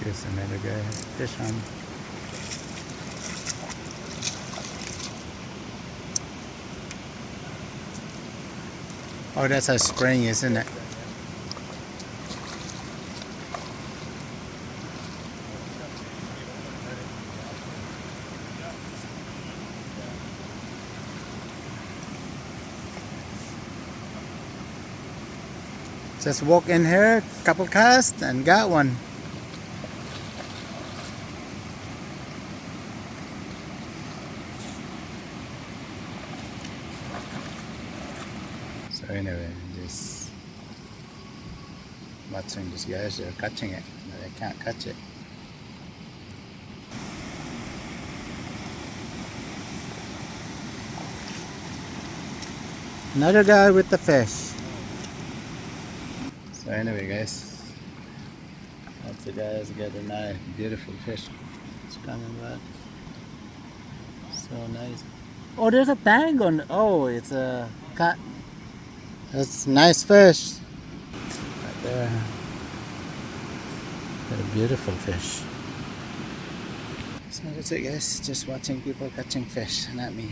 There's another guy has fish on. Oh, that's a spring, isn't it? Just walk in here, couple casts, and got one. So anyway, just watching these guys, they're catching it, but they can't catch it. Another guy with the fish. So anyway guys, that's the guys got a nice beautiful fish. It's coming back. So nice. Oh, there's a tag on. Oh, it's a cat. That's nice fish. Right there. Got a beautiful fish. So that's it guys, just watching people catching fish, not me.